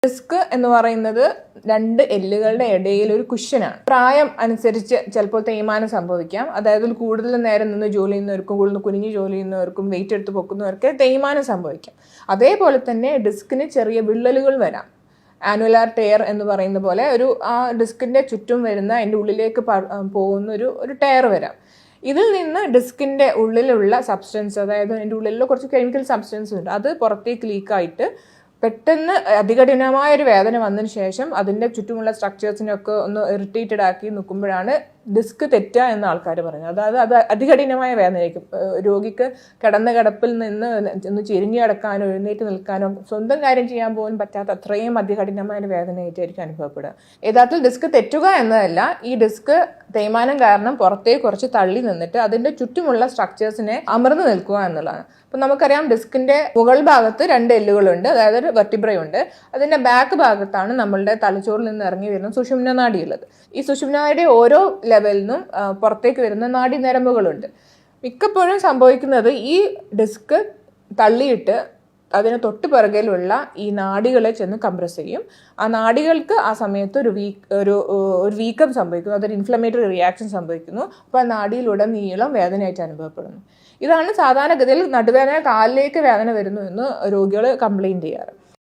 Disk എന്ന് പറയുന്നത് രണ്ട് എല്ലുകളുടെ ഇടയിൽ ഒരു കുഷ്യനാണ്. പ്രായം അനുസരിച്ച് ചിലപ്പോൾ തേയ്മാനം സംഭവിക്കാം. അതായത് കൂടുതൽ നേരം നിന്ന് ജോലി ചെയ്യുന്നവർക്കും കൂടുതൽ കുനിഞ്ഞ് ജോലി ചെയ്യുന്നവർക്കും വെയിറ്റ് എടുത്ത് പൊക്കുന്നവർക്ക് തേയ്മാനം സംഭവിക്കാം. അതേപോലെ തന്നെ ഡിസ്കിന് ചെറിയ വിള്ളലുകൾ വരാം. ആനുലാർ ടയർ എന്ന് പറയുന്ന പോലെ ആ ഡിസ്കിന്റെ ചുറ്റും വരുന്ന അതിൻ്റെ ഉള്ളിലേക്ക് പോകുന്ന ഒരു ടയർ വരാം. ഇതിൽ നിന്ന് ഡിസ്കിന്റെ ഉള്ളിലുള്ള സബ്സ്റ്റൻസ്, അതായത് അതിൻ്റെ ഉള്ളിലുള്ള കുറച്ച് കെമിക്കൽ സബ്സ്റ്റൻസ് ഉണ്ട്, അത് പുറത്തേക്ക് ലീക്കായിട്ട് പെട്ടെന്ന് അതികഠിനമായ ഒരു വേദന വന്നതിന് ശേഷം അതിൻ്റെ ചുറ്റുമുള്ള സ്ട്രക്ചേഴ്സിനൊക്കെ ഒന്ന് ഇറിറ്റേറ്റഡ് ആക്കി നിൽക്കുമ്പോഴാണ് ഡിസ്ക് തെറ്റുക എന്ന് ആൾക്കാർ പറയുന്നത്. അത് അതികഠിനമായ വേദനയായിരിക്കും. രോഗിക്ക് കിടന്ന കിടപ്പിൽ നിന്ന് ഒന്ന് ചെരിഞ്ഞു കിടക്കാനോ എഴുന്നേറ്റ് നിൽക്കാനോ സ്വന്തം കാര്യം ചെയ്യാൻ പോലും പറ്റാത്ത അത്രയും അതികഠിനമായ ഒരു വേദനയായിട്ടായിരിക്കും അനുഭവപ്പെടുക. യഥാർത്ഥത്തിൽ ഡിസ്ക് തെറ്റുക എന്നതല്ല, ഈ ഡിസ്ക് തേയ്മാനം കാരണം പുറത്തേക്ക് കുറച്ച് തള്ളി നിന്നിട്ട് അതിൻ്റെ ചുറ്റുമുള്ള സ്ട്രക്ചേഴ്സിനെ അമർന്നു നിൽക്കുക എന്നുള്ളതാണ്. അപ്പം നമുക്കറിയാം, ഡിസ്കിന്റെ മുകൾ ഭാഗത്ത് 2 എല്ലുകളുണ്ട്, അതായത് വെർട്ടിബ്രയുണ്ട്. അതിന്റെ ബാക്ക് ഭാഗത്താണ് നമ്മളുടെ തലച്ചോറിൽ നിന്ന് ഇറങ്ങി വരുന്ന സുഷുമ്ന നാഡിയുള്ളത്. ഈ സുഷുമ്ന നാഡിയുടെ ഓരോ ലെവലിൽ നിന്നും പുറത്തേക്ക് വരുന്ന നാഡി നരമ്പുകളുണ്ട്. മിക്കപ്പോഴും സംഭവിക്കുന്നത് ഈ ഡിസ്ക് തള്ളിയിട്ട് അതിന് തൊട്ട് പിറകിലുള്ള ഈ നാഡികളെ ചെന്ന് കംപ്രസ് ചെയ്യും. ആ നാഡികൾക്ക് ആ സമയത്ത് ഒരു വീക്കം സംഭവിക്കുന്നു, അതൊരു ഇൻഫ്ലമേറ്ററി റിയാക്ഷൻ സംഭവിക്കുന്നു. അപ്പോൾ ആ നാഡിയിലുടനീളം വേദനയായിട്ട് അനുഭവപ്പെടുന്നു. ഇതാണ് സാധാരണഗതിയിൽ നടുവേദന കാലിലേക്ക് വേദന വരുന്നു എന്ന് രോഗികൾ കംപ്ലയിൻറ്റ് ചെയ്യാറ്.